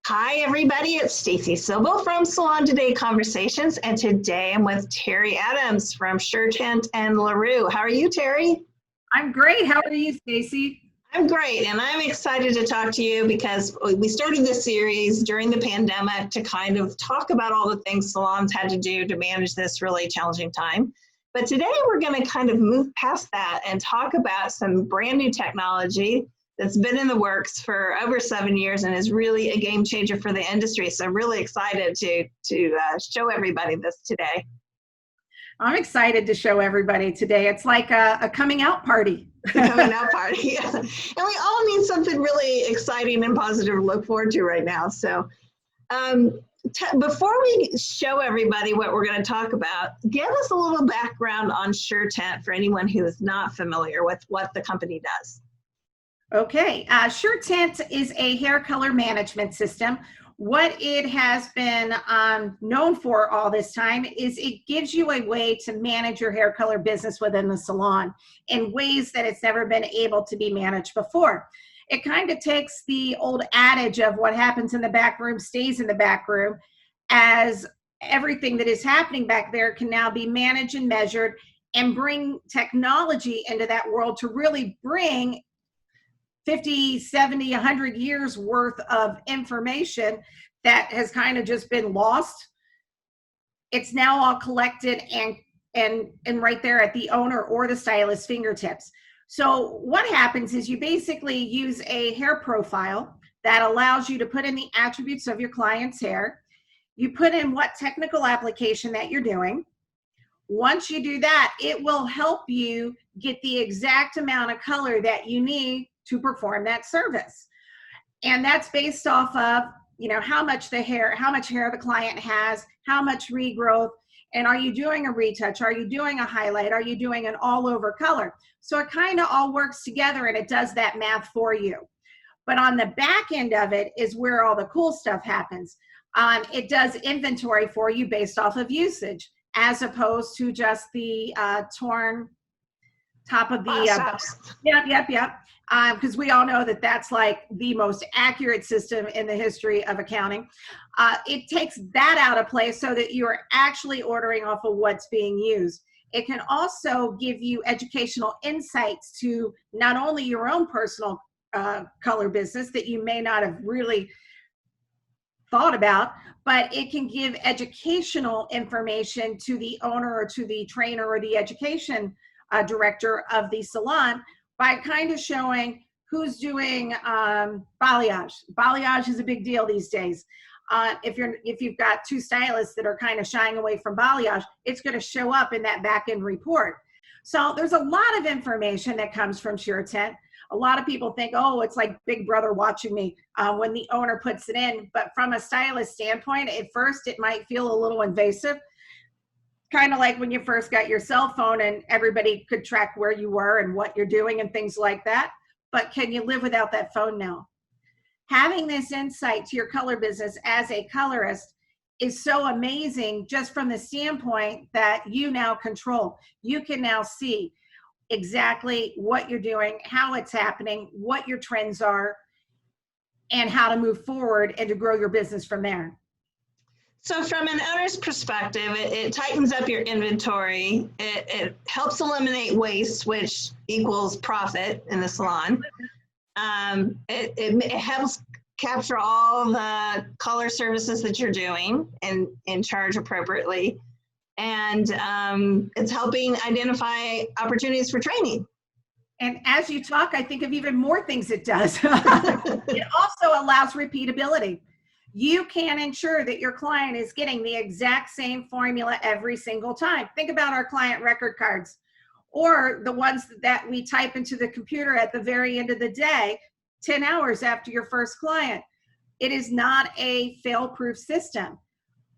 Hi, everybody. It's Stacy Sobel from Salon Today Conversations, and today I'm with Terri Adams from SureTint and LaRue. How are you, Terri? I'm great. How are you, Stacy? I'm great, and I'm excited to talk to you because we started this series during the pandemic to kind of talk about all the things salons had to do to manage this really challenging time. But today we're going to kind of move past that and talk about some brand new technology that's been in the works for over 7 years and is really a game changer for the industry. So I'm really excited to show everybody this today. I'm excited to show everybody today. It's like a coming out party. Coming out party. Yeah. And we all need something really exciting and positive to look forward to right now. So before we show everybody what we're going to talk about, give us a little background on SureTint for anyone who is not familiar with what the company does. Okay, SureTint is a hair color management system. What it has been known for all this time is it gives you a way to manage your hair color business within the salon in ways that it's never been able to be managed before. It kind of takes the old adage of what happens in the back room stays in the back room, as everything that is happening back there can now be managed and measured, and bring technology into that world to really bring 50, 70, 100 years worth of information that has kind of just been lost. It's now all collected and right there at the owner or the stylist's fingertips. So what happens is you basically use a hair profile that allows you to put in the attributes of your client's hair. You put in what technical application that you're doing. Once you do that, it will help you get the exact amount of color that you need to perform that service. And that's based off of, how much hair the client has, how much regrowth, and are you doing a retouch? Are you doing a highlight? Are you doing an all over color? So it kind of all works together and it does that math for you. But on the back end of it is where all the cool stuff happens. It does inventory for you based off of usage, as opposed to just the torn top of the yep. Because we all know that that's like the most accurate system in the history of accounting. It takes that out of play so that you're actually ordering off of what's being used. It can also give you educational insights to not only your own personal color business that you may not have really thought about, but it can give educational information to the owner or to the trainer or the education director of the salon by kind of showing who's doing balayage. Balayage is a big deal these days. If you've got two stylists that are kind of shying away from balayage, it's going to show up in that back end report. So there's a lot of information that comes from SureTint. A lot of people think, oh, it's like Big Brother watching me when the owner puts it in. But from a stylist standpoint, at first it might feel a little invasive. Kind of like when you first got your cell phone and everybody could track where you were and what you're doing and things like that. But can you live without that phone now? Having this insight to your color business as a colorist is so amazing, just from the standpoint that you now control. You can now see exactly what you're doing, how it's happening, what your trends are, and how to move forward and to grow your business from there. So from an owner's perspective, it tightens up your inventory. It helps eliminate waste, which equals profit in the salon. It helps capture all the color services that you're doing and charge appropriately. And it's helping identify opportunities for training. And as you talk, I think of even more things it does. It also allows repeatability. You can ensure that your client is getting the exact same formula every single time. Think about our client record cards, or the ones that we type into the computer at the very end of the day, 10 hours after your first client. It is not a fail-proof system.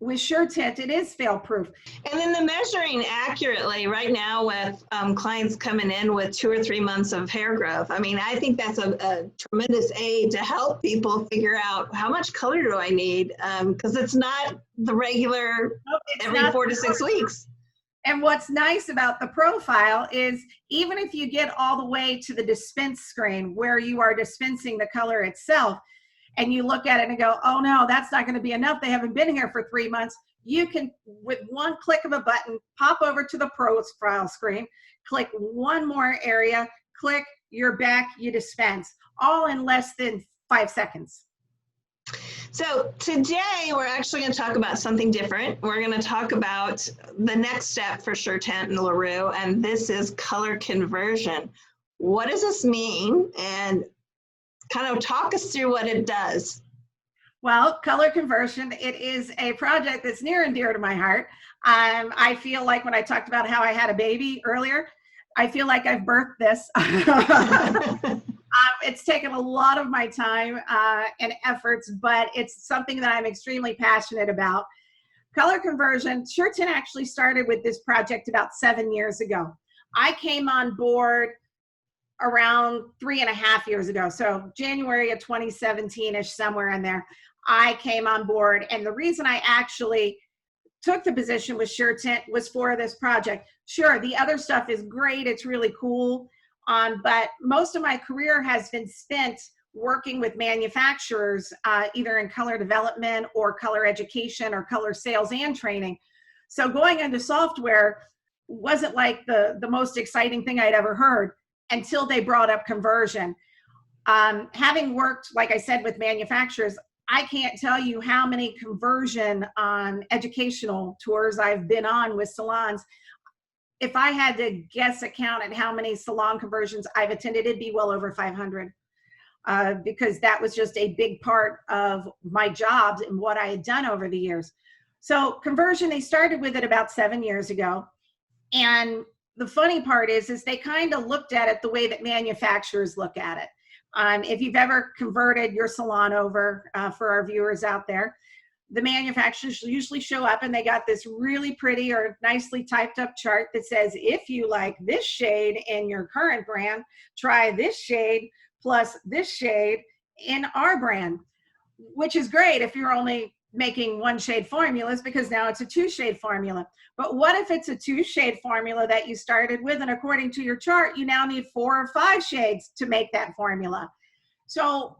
With SureTint, it is fail-proof. And then the measuring accurately right now with clients coming in with 2 or 3 months of hair growth. I mean, I think that's a tremendous aid to help people figure out how much color do I need, because it's not the regular every 4 to 6 weeks. And what's nice about the profile is even if you get all the way to the dispense screen where you are dispensing the color itself, and you look at it and go, oh no, that's not going to be enough. They haven't been here for 3 months. You can, with one click of a button, pop over to the profile screen, click one more area, click, you're back, you dispense, all in less than 5 seconds. So today we're actually going to talk about something different. We're going to talk about the next step for SureTint and LaRue, and this is color conversion. What does this mean? And kind of talk us through what it does. Well, color conversion, it is a project that's near and dear to my heart. I feel like when I talked about how I had a baby earlier, I feel like I've birthed this. It's taken a lot of my time and efforts, but it's something that I'm extremely passionate about. Color conversion, SureTint actually started with this project about 7 years ago. I came on board around 3.5 years ago. So January of 2017-ish, somewhere in there, I came on board. And the reason I actually took the position with SureTint was for this project. Sure, the other stuff is great. It's really cool. But most of my career has been spent working with manufacturers, either in color development or color education or color sales and training. So going into software wasn't like the most exciting thing I'd ever heard until they brought up conversion. Having worked, like I said, with manufacturers, I can't tell you how many conversion educational tours I've been on with salons. If I had to guess a count at how many salon conversions I've attended, it'd be well over 500, because that was just a big part of my jobs and what I had done over the years. So conversion, they started with it about 7 years ago. And the funny part is they kind of looked at it the way that manufacturers look at it. If you've ever converted your salon over, for our viewers out there, the manufacturers usually show up and they got this really pretty or nicely typed up chart that says, if you like this shade in your current brand, try this shade plus this shade in our brand, which is great if you're only making 1-shade formulas, because now it's a 2-shade formula. But what if it's a 2-shade formula that you started with, and according to your chart, you now need 4 or 5 shades to make that formula? So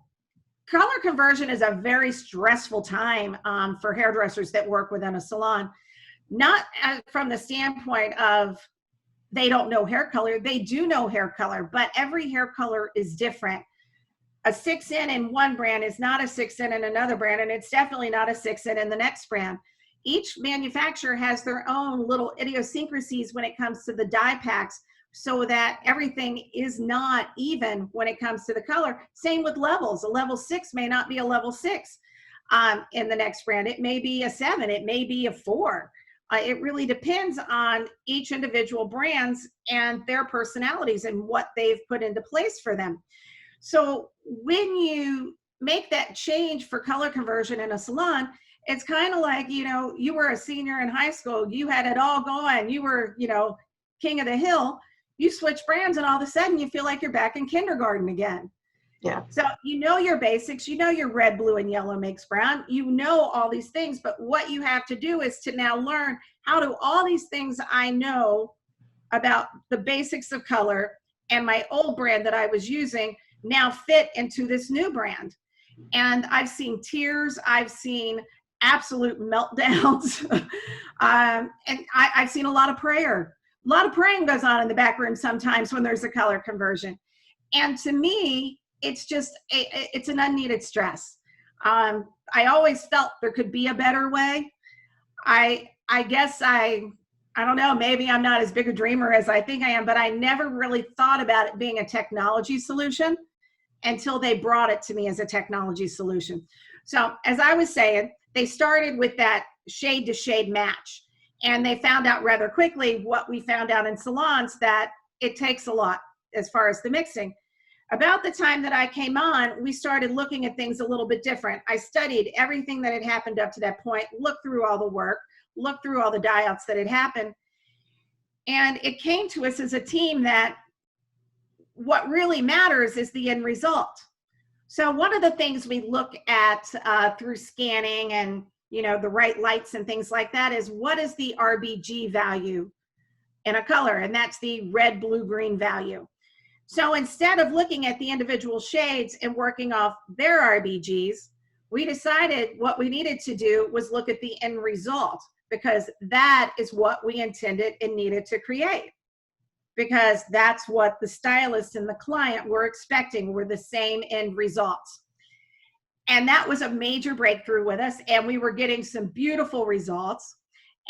color conversion is a very stressful time for hairdressers that work within a salon. Not from the standpoint of they don't know hair color. They do know hair color, but every hair color is different. A 6-in in one brand is not a 6-in in another brand, and it's definitely not a 6-in in the next brand. Each manufacturer has their own little idiosyncrasies when it comes to the dye packs, so that everything is not even when it comes to the color. Same with levels. A level 6 may not be a level 6 in the next brand. It may be a 7. It may be a 4. It really depends on each individual brands and their personalities and what they've put into place for them. So when you make that change for color conversion in a salon, it's kind of like, you were a senior in high school, you had it all going, you were, king of the hill. You switch brands and all of a sudden you feel like you're back in kindergarten again. Yeah. So your basics, your red, blue, and yellow makes brown, all these things, but what you have to do is to now learn, how do all these things I know about the basics of color and my old brand that I was using now fit into this new brand. And I've seen tears, I've seen absolute meltdowns, and I've seen a lot of prayer. A lot of praying goes on in the back room sometimes when there's a color conversion. And to me, it's just, it's an unneeded stress. I always felt there could be a better way. I guess I don't know, maybe I'm not as big a dreamer as I think I am, but I never really thought about it being a technology solution until they brought it to me as a technology solution. So as I was saying, they started with that shade to shade match. And they found out rather quickly what we found out in salons, that it takes a lot as far as the mixing. About the time that I came on, we started looking at things a little bit different. I studied everything that had happened up to that point, looked through all the work, looked through all the dye outs that had happened. And it came to us as a team that what really matters is the end result. So one of the things we look at through scanning and the right lights and things like that is, what is the RBG value in a color? And that's the red, blue, green value. So instead of looking at the individual shades and working off their RBGs, we decided what we needed to do was look at the end result, because that is what we intended and needed to create. Because that's what the stylist and the client were expecting, were the same end results. And that was a major breakthrough with us, and we were getting some beautiful results.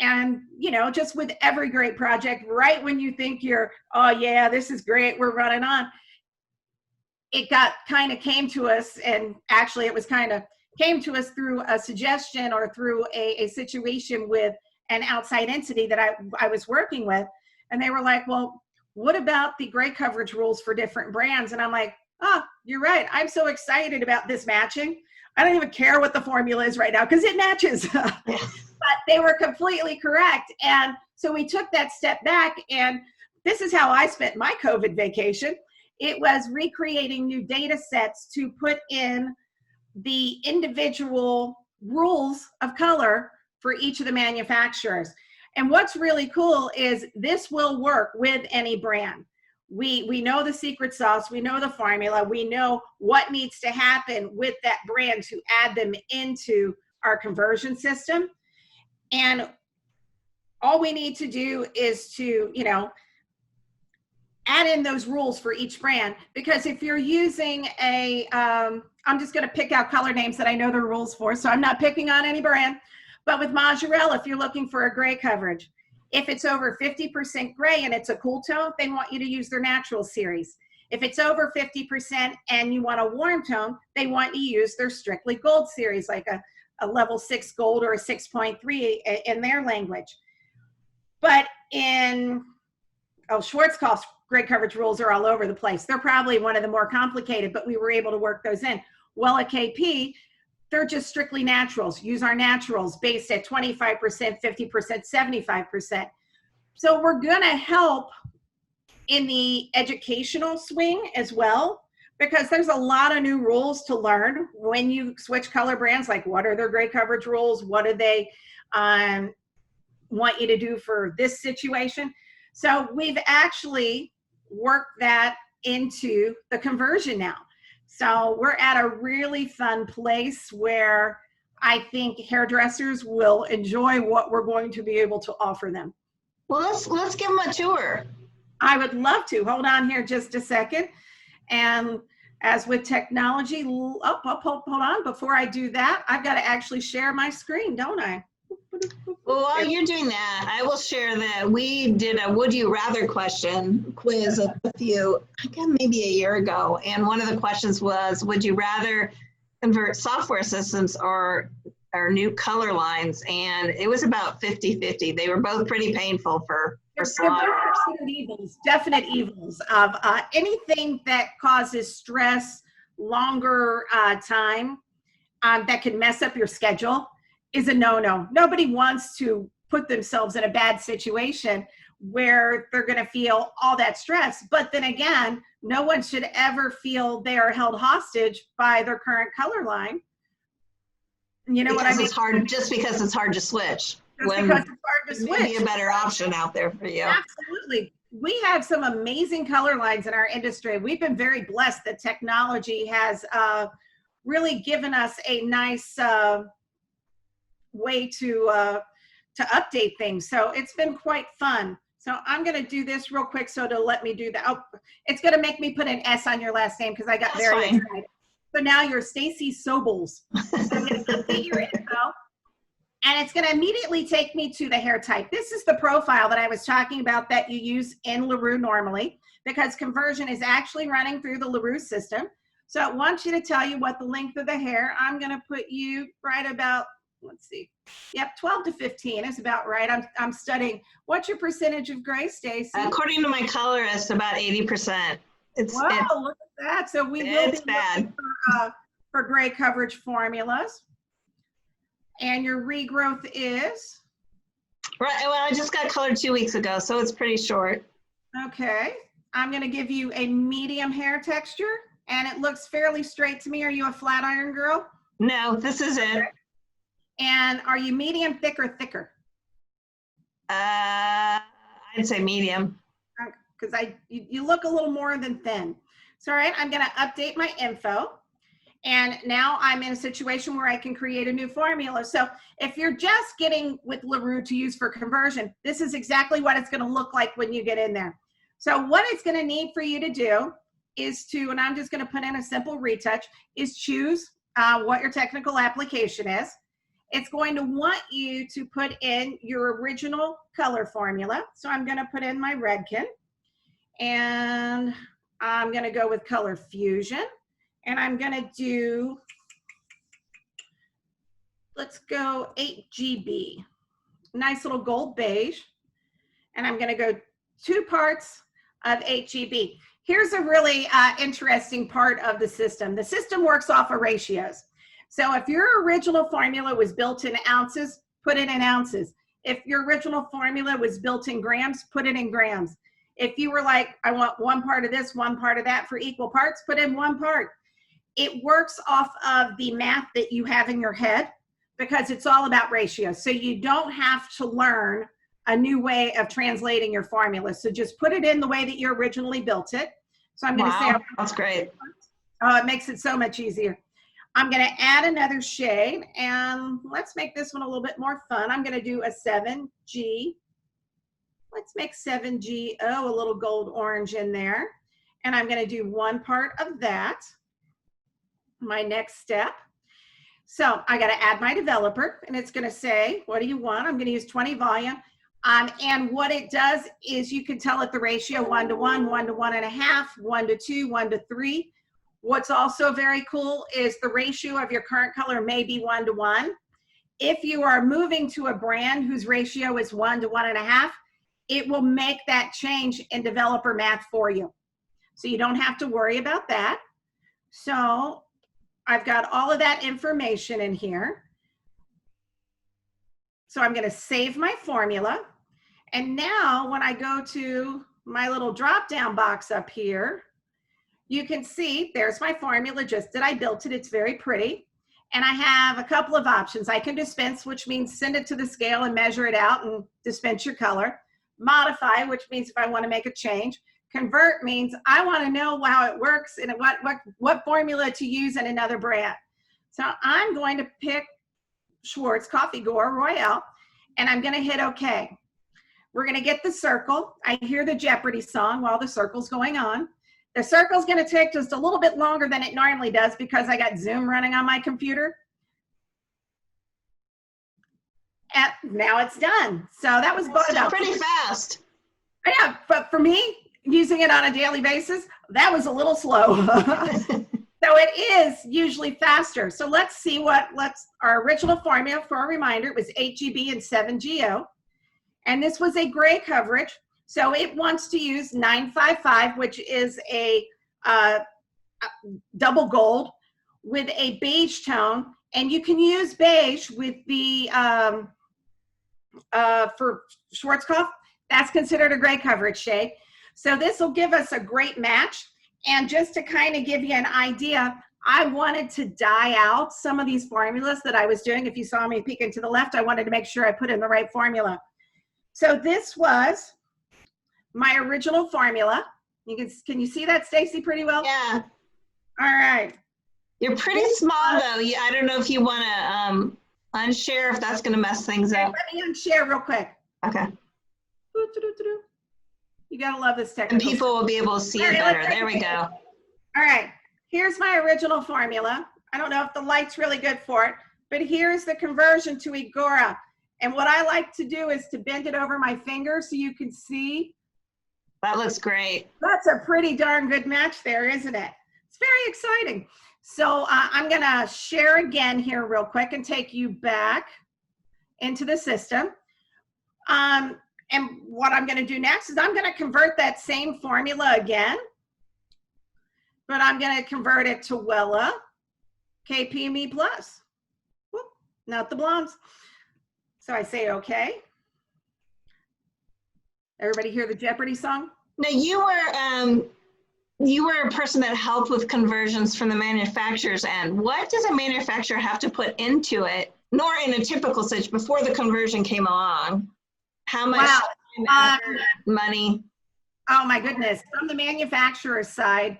And, you know, just with every great project, right when you think you're, oh yeah, this is great, we're running on, it came to us, and actually it was came to us through a suggestion or through a situation with an outside entity that I was working with. And they were like, well, what about the gray coverage rules for different brands? And I'm like, oh, you're right. I'm so excited about this matching. I don't even care what the formula is right now because it matches. But they were completely correct. And so we took that step back, and this is how I spent my COVID vacation. It was recreating new data sets to put in the individual rules of color for each of the manufacturers. And what's really cool is this will work with any brand. We know the secret sauce, we know the formula, we know what needs to happen with that brand to add them into our conversion system. And all we need to do is to, you know, add in those rules for each brand. Because if you're using I'm just going to pick out color names that I know the rules for, so I'm not picking on any brand. But with Majorelle, if you're looking for a gray coverage, if it's over 50% gray and it's a cool tone, they want you to use their natural series. If it's over 50% and you want a warm tone, they want you to use their strictly gold series, like a level 6 gold or a 6.3 in their language. But in Schwarzkopf's gray coverage rules are all over the place. They're probably one of the more complicated, but we were able to work those in. Well, at KP, they're just strictly naturals. Use our naturals based at 25%, 50%, 75%. So we're going to help in the educational swing as well, because there's a lot of new rules to learn when you switch color brands. Like, what are their gray coverage rules? What do they want you to do for this situation? So we've actually worked that into the conversion now. So we're at a really fun place where I think hairdressers will enjoy what we're going to be able to offer them. Well, let's give them a tour. I would love to. Hold on here just a second. And as with technology, hold on. Before I do that, I've got to actually share my screen, don't I? Well, while you're doing that, I will share that we did a would you rather question quiz with you, I guess maybe a year ago. And one of the questions was, would you rather convert software systems or new color lines? And it was about 50-50. They were both pretty painful for salon owners. Definite evils of anything that causes stress, longer time, that can mess up your schedule is a no-no. Nobody wants to put themselves in a bad situation where they're going to feel all that stress. But then again, no one should ever feel they are held hostage by their current color line. You know what I mean? It's hard, just because it's hard to switch. Because it's hard to switch. Maybe a better option out there for you. Absolutely. We have some amazing color lines in our industry. We've been very blessed that technology has really given us a nice way to update things. So it's been quite fun. So I'm going to do this real quick so to let me do that. Oh, it's going to make me put an S on your last name because I got very excited. So now you're Stacy Sobels. So I'm going to update your info. And it's going to immediately take me to the hair type. This is the profile that I was talking about that you use in LaRue normally, because conversion is actually running through the LaRue system. So I want you to tell you what the length of the hair. I'm going to put you right about, let's see. Yep, 12 to 15 is about right. I'm studying. What's your percentage of gray, Stacy? According to my colorist, about 80%. Wow, look at that. So we will be looking for gray coverage formulas. And your regrowth is? Right, well, I just got colored 2 weeks ago, so it's pretty short. Okay. I'm going to give you a medium hair texture, and it looks fairly straight to me. Are you a flat iron girl? No, this is it. And are you medium, thick, or thicker? I'd say medium. because you look a little more than thin. So, all right, I'm going to update my info. And now I'm in a situation where I can create a new formula. So if you're just getting with LaRue to use for conversion, this is exactly what it's going to look like when you get in there. So what it's going to need for you to do is to, and I'm just going to put in a simple retouch, is choose what your technical application is. It's going to want you to put in your original color formula. So I'm going to put in my Redken, and I'm going to go with Color Fusion. And I'm going to do, let's go 8GB, nice little gold beige. And I'm going to go 2 parts of 8GB. Here's a really interesting part of the system. The system works off of ratios. So if your original formula was built in ounces, put it in ounces. If your original formula was built in grams, put it in grams. If you were like, I want 1 part of this, 1 part of that for equal parts, put in 1 part. It works off of the math that you have in your head because it's all about ratios. So you don't have to learn a new way of translating your formula. So just put it in the way that you originally built it. So I'm going to say, that's great. Oh, it makes it so much easier. I'm going to add another shade, and let's make this one a little bit more fun. I'm going to do a 7G. Let's make 7G, a little gold orange in there. And I'm going to do 1 part of that. My next step. So I got to add my developer, and it's going to say, what do you want? I'm going to use 20 volume. And what it does is you can tell it the ratio 1 to 1, 1 to 1.5, 1 to 2, 1 to 3. What's also very cool is the ratio of your current color may be 1 to 1. If you are moving to a brand whose ratio is 1 to 1.5, it will make that change in developer math for you. So you don't have to worry about that. So I've got all of that information in here. So I'm going to save my formula. And now when I go to my little drop-down box up here, you can see there's my formula just that I built it. It's very pretty. And I have a couple of options. I can dispense, which means send it to the scale and measure it out and dispense your color. Modify, which means if I want to make a change. Convert means I want to know how it works and what formula to use in another brand. So I'm going to pick Schwartz Coffee Gore Royale, and I'm going to hit OK. We're going to get the circle. I hear the Jeopardy song while the circle's going on. The circle's going to take just a little bit longer than it normally does because I got Zoom running on my computer. And now it's done. So that was about pretty fast. Yeah, but for me, using it on a daily basis, that was a little slow. So it is usually faster. So let's see our original formula, for a reminder, it was 8GB and 7GO. And this was a gray coverage. So it wants to use 955, which is a double gold with a beige tone. And you can use beige with the, for Schwarzkopf, that's considered a gray coverage shade. So this will give us a great match. And just to kind of give you an idea, I wanted to dye out some of these formulas that I was doing. If you saw me peeking to the left, I wanted to make sure I put in the right formula. So this was my original formula. Can you see that, Stacy, pretty well? Yeah. All right. You're pretty small, though. I don't know if you want to unshare, if that's going to mess things up. Let me unshare real quick. Okay. You got to love this technical. And people will be able to see it better. There we go. All right. Here's my original formula. I don't know if the light's really good for it, but here's the conversion to Igora. And what I like to do is to bend it over my finger so you can see. That looks great. That's a pretty darn good match there, isn't it? It's very exciting. So I'm going to share again here real quick and take you back into the system. And what I'm going to do next is I'm going to convert that same formula again, but I'm going to convert it to Wella KPME Plus. Whoop, not the blondes. So I say, okay. Everybody hear the Jeopardy song? Now you were a person that helped with conversions from the manufacturer's end. What does a manufacturer have to put into it, nor in a typical situation, before the conversion came along? How much time, effort, money? Oh my goodness. From the manufacturer side,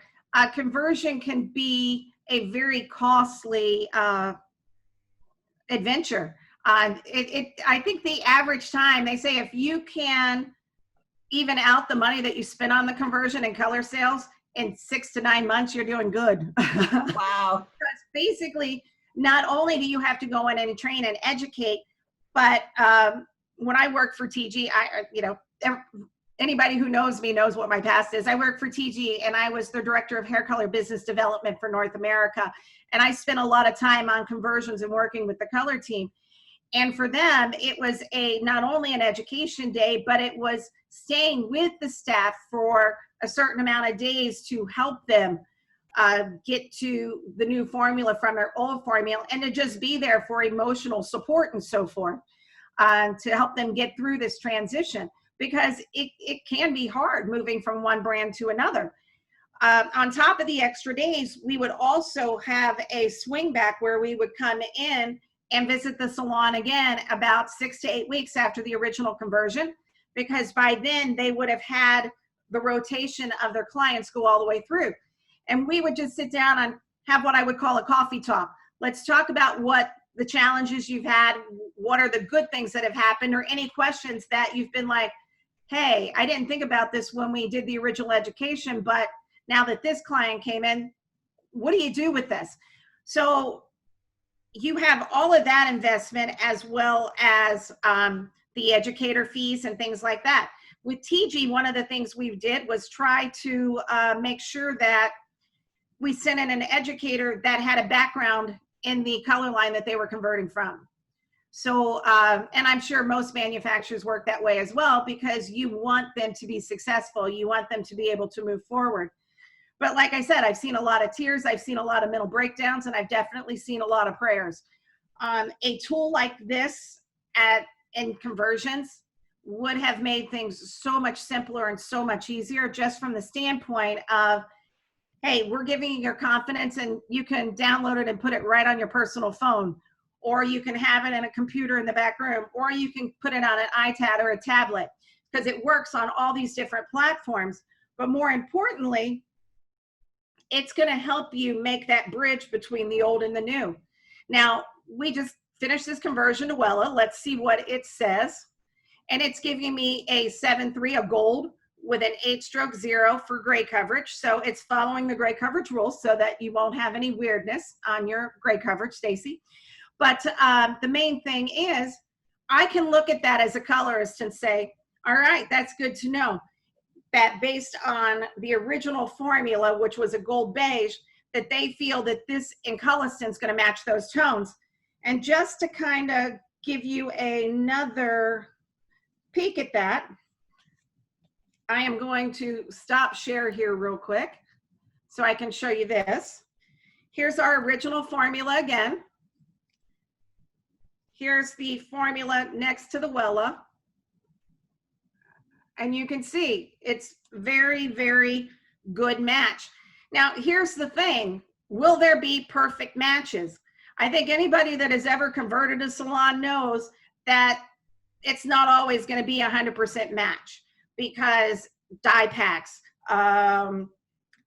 conversion can be a very costly adventure. I think the average time, they say if you can even out the money that you spend on the conversion and color sales in 6 to 9 months, you're doing good. Wow. Because basically, not only do you have to go in and train and educate, but when I worked for TG, anybody who knows me knows what my past is. I worked for TG and I was the director of hair color business development for North America. And I spent a lot of time on conversions and working with the color team. And for them, it was not only an education day, but it was staying with the staff for a certain amount of days to help them get to the new formula from their old formula, and to just be there for emotional support and so forth, to help them get through this transition, because it can be hard moving from one brand to another. On top of the extra days, we would also have a swing back where we would come in and visit the salon again about 6 to 8 weeks after the original conversion, because by then they would have had the rotation of their clients go all the way through. And we would just sit down and have what I would call a coffee talk. Let's talk about what the challenges you've had, what are the good things that have happened, or any questions that you've been like, hey, I didn't think about this when we did the original education, but now that this client came in, what do you do with this? So you have all of that investment, as well as the educator fees and things like that. With TG, one of the things we did was try to make sure that we sent in an educator that had a background in the color line that they were converting from. So, and I'm sure most manufacturers work that way as well, because you want them to be successful. You want them to be able to move forward. But like I said, I've seen a lot of tears, I've seen a lot of mental breakdowns, and I've definitely seen a lot of prayers. A tool like this in conversions would have made things so much simpler and so much easier, just from the standpoint of, hey, we're giving you your confidence and you can download it and put it right on your personal phone, or you can have it in a computer in the back room, or you can put it on an iPad or a tablet, because it works on all these different platforms. But more importantly, it's going to help you make that bridge between the old and the new. Now, we just finished this conversion to Wella. Let's see what it says. And it's giving me a 7.3, a gold, with an 8-stroke 0 for gray coverage. So it's following the gray coverage rules so that you won't have any weirdness on your gray coverage, Stacy. But the main thing is, I can look at that as a colorist and say, all right, that's good to know that based on the original formula, which was a gold beige, that they feel that this Encolescent is going to match those tones. And just to kind of give you another peek at that, I am going to stop share here real quick so I can show you this. Here's our original formula again. Here's the formula next to the Wella. And you can see it's very, very good match. Now, here's the thing. Will there be perfect matches? I think anybody that has ever converted a salon knows that it's not always going to be 100% match, because dye packs,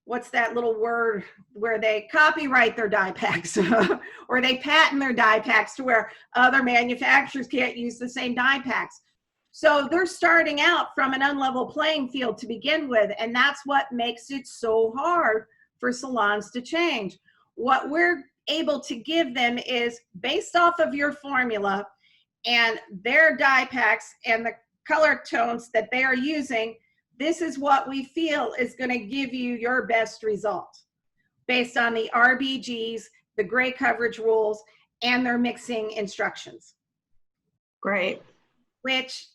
what's that little word where they copyright their dye packs or they patent their dye packs to where other manufacturers can't use the same dye packs. So they're starting out from an unlevel playing field to begin with, and that's what makes it so hard for salons to change. What we're able to give them is, based off of your formula and their dye packs and the color tones that they are using, this is what we feel is going to give you your best result based on the RBGs, the gray coverage rules, and their mixing instructions. Great. Which,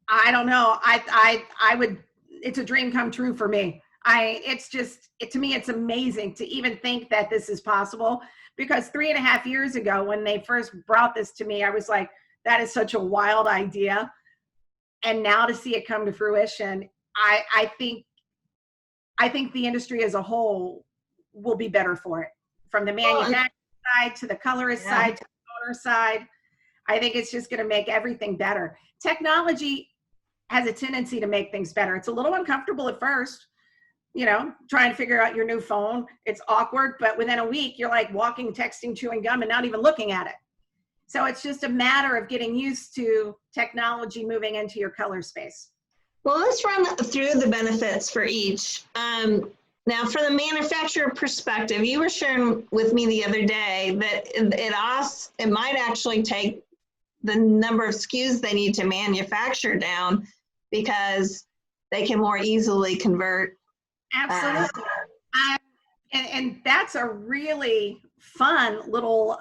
I don't know, I would, it's a dream come true for me. It's just, to me, it's amazing to even think that this is possible, because 3.5 years ago, when they first brought this to me, I was like, that is such a wild idea. And now to see it come to fruition, I think the industry as a whole will be better for it. From the manufacturer side to the colorist side to the owner side, I think it's just going to make everything better. Technology has a tendency to make things better. It's a little uncomfortable at first, trying to figure out your new phone. It's awkward, but within a week, you're like walking, texting, chewing gum, and not even looking at it. So it's just a matter of getting used to technology moving into your color space. Well, let's run through the benefits for each. Now, from the manufacturer perspective, you were sharing with me the other day that it might actually take the number of SKUs they need to manufacture down because they can more easily convert. Absolutely. And that's a really fun little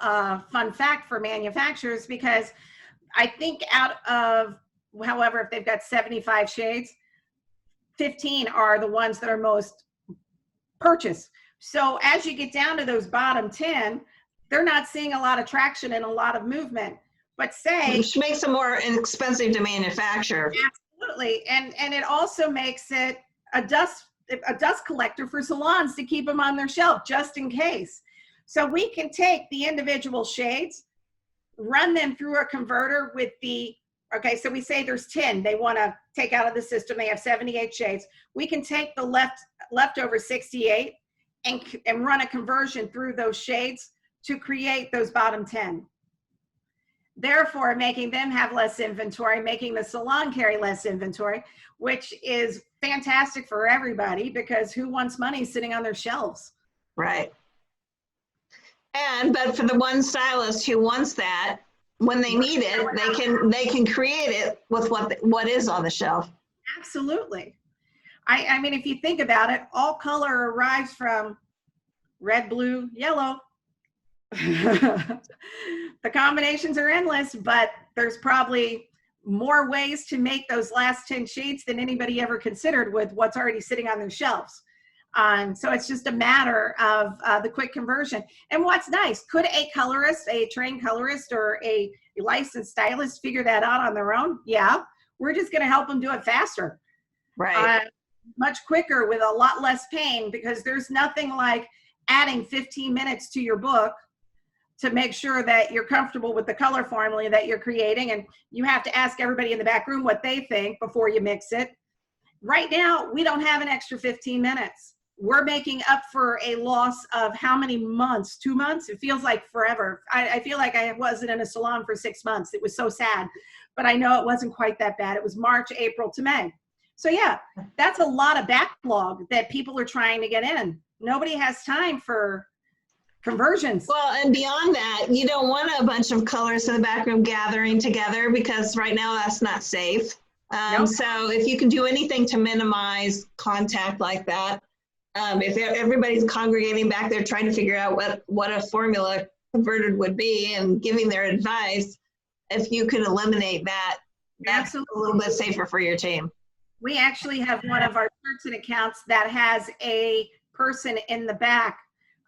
fun fact for manufacturers, because I think out of, however, if they've got 75 shades, 15 are the ones that are most purchased. So as you get down to those bottom 10, they're not seeing a lot of traction and a lot of movement. But say, which makes them more expensive to manufacture. Absolutely. And it also makes it a dust collector for salons to keep them on their shelf just in case. So we can take the individual shades, run them through a converter with okay, so we say there's 10 they want to take out of the system. They have 78 shades. We can take the leftover 68 and run a conversion through those shades to create those bottom 10. Therefore, making them have less inventory, making the salon carry less inventory, which is fantastic for everybody, because who wants money sitting on their shelves? Right. But for the one stylist who wants that, when they need it, they can create it with what is on the shelf. Absolutely. I mean, if you think about it, all color arrives from red, blue, yellow. The combinations are endless, but there's probably more ways to make those last 10 shades than anybody ever considered with what's already sitting on their shelves. So it's just a matter of the quick conversion. And what's nice, could a colorist, a trained colorist, or a licensed stylist figure that out on their own? Yeah, we're just going to help them do it faster. Right. Much quicker with a lot less pain, because there's nothing like adding 15 minutes to your book to make sure that you're comfortable with the color formula that you're creating. And you have to ask everybody in the back room what they think before you mix it. Right now, we don't have an extra 15 minutes. We're making up for a loss of how many months? 2 months? It feels like forever. I feel like I wasn't in a salon for 6 months. It was so sad, but I know it wasn't quite that bad. It was March, April to May. So yeah, that's a lot of backlog that people are trying to get in. Nobody has time for conversions. Well, and beyond that, you don't want a bunch of colors in the back room gathering together, because right now that's not safe. Nope. So if you can do anything to minimize contact like that, if everybody's congregating back there trying to figure out what a formula converted would be and giving their advice, if you can eliminate that, that's Absolutely. a little bit safer for your team. We actually have one of our SureTint accounts that has a person in the back.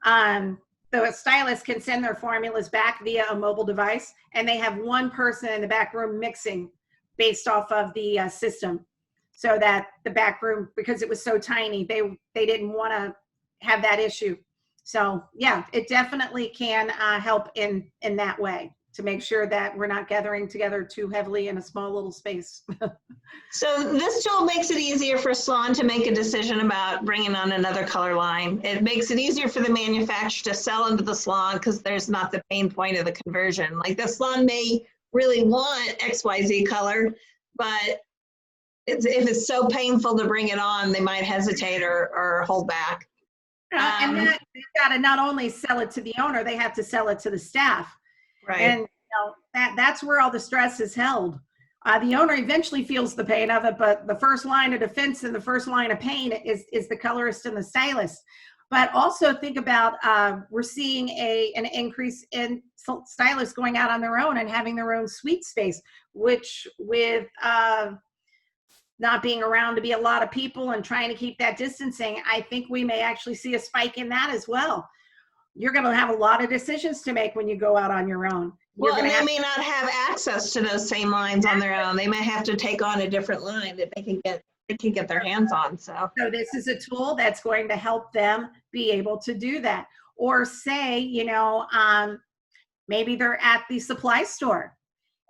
The stylist can send their formulas back via a mobile device, and they have one person in the back room mixing based off of the system, so that the back room, because it was so tiny, they didn't want to have that issue. So yeah, it definitely can help in that way, to make sure that we're not gathering together too heavily in a small little space. So this tool makes it easier for a salon to make a decision about bringing on another color line. It makes it easier for the manufacturer to sell into the salon, because there's not the pain point of the conversion. Like, the salon may really want XYZ color, but if it's so painful to bring it on, they might hesitate or hold back. And that, they've got to not only sell it to the owner, they have to sell it to the staff. Right. And that's where all the stress is held. The owner eventually feels the pain of it, but the first line of defense and the first line of pain is the colorist and the stylist. But also think about, we're seeing an increase in stylists going out on their own and having their own suite space, which with not being around to be a lot of people and trying to keep that distancing, I think we may actually see a spike in that as well. You're going to have a lot of decisions to make when you go out on your own. Well, and they may not have access to those same lines on their own. They may have to take on a different line that they can get their hands on. So this is a tool that's going to help them be able to do that. Or say, maybe they're at the supply store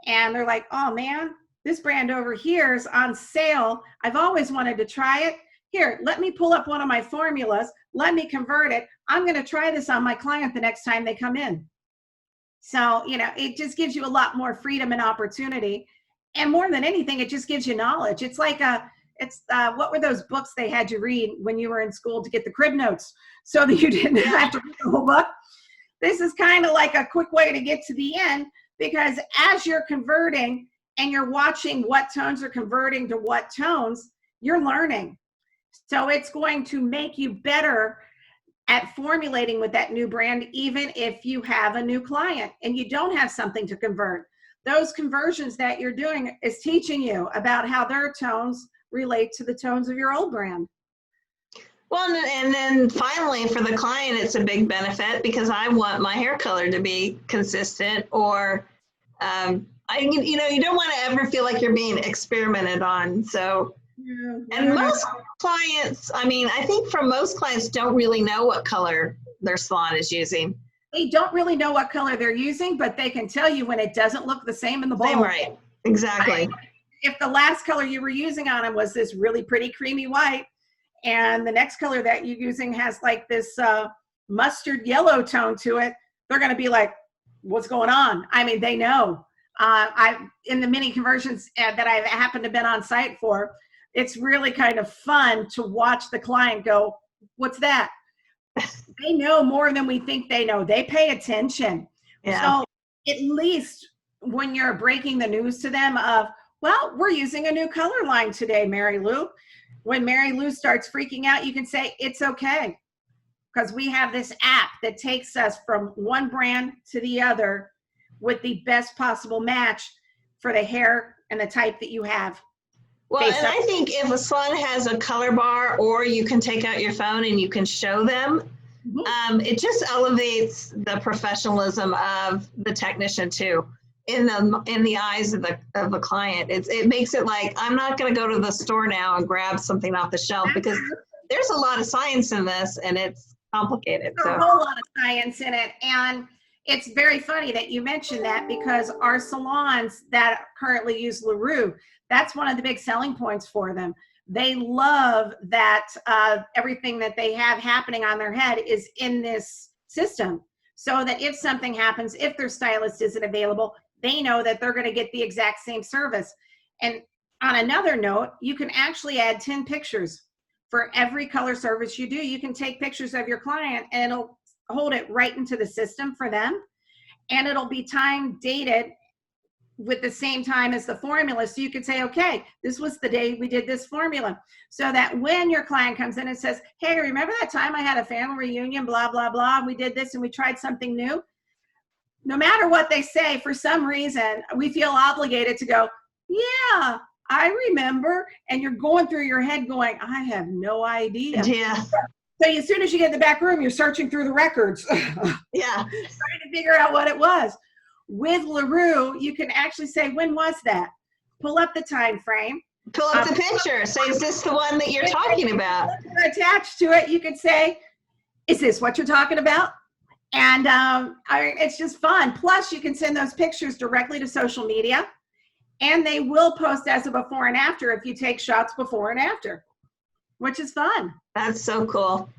and they're like, oh man, this brand over here is on sale. I've always wanted to try it. Here, let me pull up one of my formulas. Let me convert it. I'm going to try this on my client the next time they come in. So, it just gives you a lot more freedom and opportunity. And more than anything, it just gives you knowledge. It's like what were those books they had you read when you were in school to get the crib notes so that you didn't have to read the whole book? This is kind of like a quick way to get to the end, because as you're converting and you're watching what tones are converting to what tones, you're learning. So it's going to make you better at formulating with that new brand, even if you have a new client and you don't have something to convert. Those conversions that you're doing is teaching you about how their tones relate to the tones of your old brand. Well, and then finally for the client, it's a big benefit because I want my hair color to be consistent, or you don't want to ever feel like you're being experimented on. So, and most clients, I think for most clients don't really know what color their salon is using. They don't really know what color they're using, but they can tell you when it doesn't look the same in the bowl. Right, exactly. If the last color you were using on them was this really pretty creamy white, and the next color that you're using has like this mustard yellow tone to it, they're going to be like, what's going on? They know. In the mini conversions that I've happened to have been on site for, it's really kind of fun to watch the client go, what's that? They know more than we think they know. They pay attention. Yeah. So at least when you're breaking the news to them of, well, we're using a new color line today, Mary Lou. When Mary Lou starts freaking out, you can say, it's okay. Because we have this app that takes us from one brand to the other with the best possible match for the hair and the type that you have. Well, and I think if a salon has a color bar, or you can take out your phone and you can show them, it just elevates the professionalism of the technician too, in the eyes of the client. It makes it like, I'm not going to go to the store now and grab something off the shelf, because there's a lot of science in this and it's complicated. There's a whole lot of science in it, and it's very funny that you mentioned that, because our salons that currently use LaRue, that's one of the big selling points for them. They love that everything that they have happening on their head is in this system, so that if something happens, if their stylist isn't available, they know that they're going to get the exact same service. And on another note, you can actually add 10 pictures for every color service you do. You can take pictures of your client and it'll hold it right into the system for them. And it'll be time dated with the same time as the formula. So you could say, okay, this was the day we did this formula. So that when your client comes in and says, hey, remember that time I had a family reunion, blah, blah, blah, and we did this and we tried something new? No matter what they say, for some reason, we feel obligated to go, yeah, I remember. And you're going through your head going, I have no idea. Yeah. So as soon as you get in the back room, you're searching through the records. Yeah. Trying to figure out what it was. With LaRue, you can actually say, when was that? Pull up the time frame. Pull up the picture. Say, is this the one that you're talking about? Attached to it, you can say, is this what you're talking about? And it's just fun. Plus, you can send those pictures directly to social media, and they will post as a before and after if you take shots before and after, which is fun. That's so cool.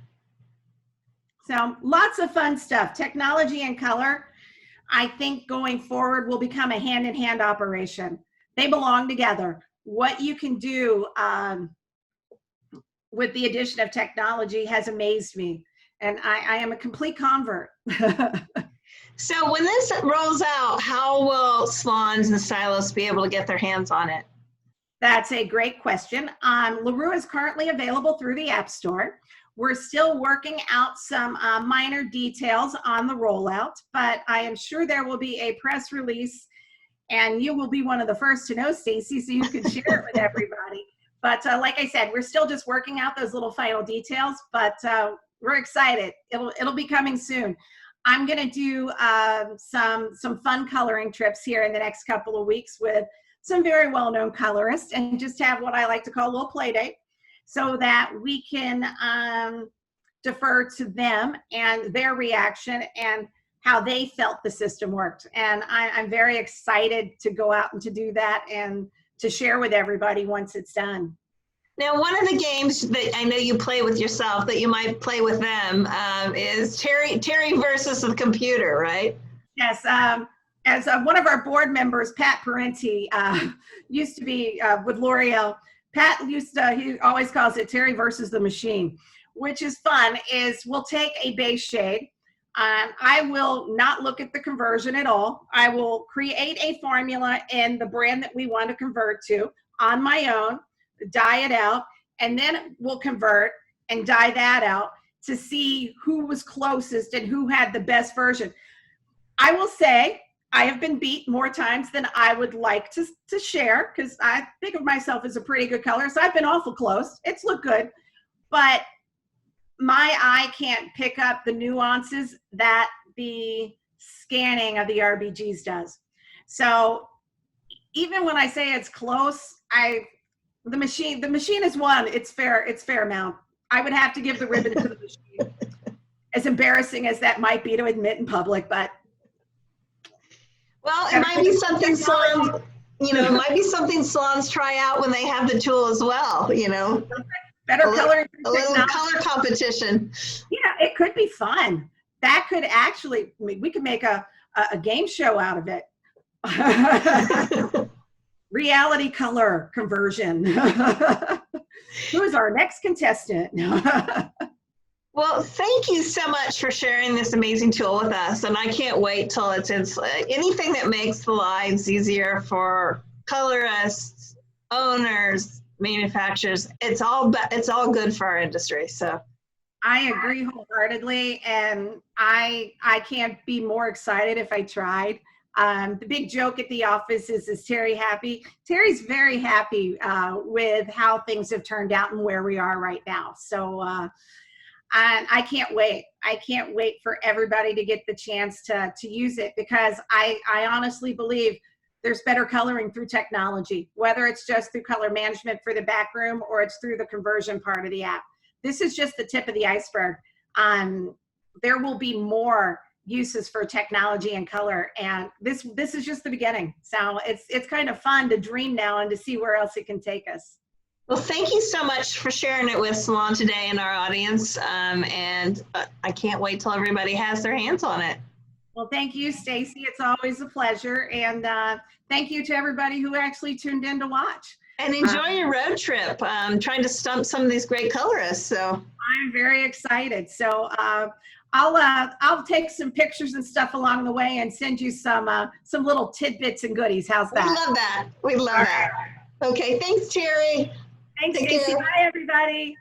So lots of fun stuff. Technology and color, I think going forward will become a hand-in-hand operation. They belong together. What you can do with the addition of technology has amazed me. And I am a complete convert. So when this rolls out, how will salons and stylists be able to get their hands on it? That's a great question. LaRue is currently available through the App Store. We're still working out some minor details on the rollout, but I am sure there will be a press release, and you will be one of the first to know, Stacy, so you can share it with everybody. But like I said, we're still just working out those little final details, but we're excited. It'll be coming soon. I'm going to do some fun coloring trips here in the next couple of weeks with some very well-known colorists, and just have what I like to call a little play date, so that we can defer to them and their reaction and how they felt the system worked. And I'm very excited to go out and to do that and share with everybody once it's done. Now, one of the games that I know you play with yourself that you might play with them is Terri versus the computer, right? Yes. As one of our board members, Pat Parenti, used to be with L'Oreal. Pat he always calls it Terri versus the machine, which is fun. Is we'll take a base shade. I will not look at the conversion at all. I will create a formula in the brand that we want to convert to on my own, dye it out, and then we'll convert and dye that out to see who was closest and who had the best version. I will say I have been beat more times than I would like to share, because I think of myself as a pretty good colorist. I've been awful close. It's looked good, but my eye can't pick up the nuances that the scanning of the RBGs does. So even when I say it's close, the machine is one. It's fair amount. I would have to give the ribbon to the machine. As embarrassing as that might be to admit in public, but well, it might be something salons, it might be something salons try out when they have the tool as well, Better color. A little color competition. Yeah, it could be fun. That could actually, we could make a game show out of it. Reality color conversion. Who is our next contestant? Well, thank you so much for sharing this amazing tool with us. And I can't wait till it's anything that makes the lives easier for colorists, owners, manufacturers. It's all good for our industry. So I agree wholeheartedly, and I can't be more excited if I tried. The big joke at the office is Terri happy? Terri's very happy with how things have turned out and where we are right now. So and I can't wait. I can't wait for everybody to get the chance to use it, because I honestly believe there's better coloring through technology, whether it's just through color management for the back room or it's through the conversion part of the app. This is just the tip of the iceberg. There will be more uses for technology and color, and this is just the beginning. So it's kind of fun to dream now and to see where else it can take us. Well, thank you so much for sharing it with Salon Today and our audience, and I can't wait till everybody has their hands on it. Well, thank you, Stacy. It's always a pleasure, and thank you to everybody who actually tuned in to watch. And enjoy your road trip, trying to stump some of these great colorists. So I'm very excited. So I'll take some pictures and stuff along the way and send you some little tidbits and goodies. How's that? We love that. We love that. Okay, thanks, Terri. Thanks, Stacy. Bye, everybody.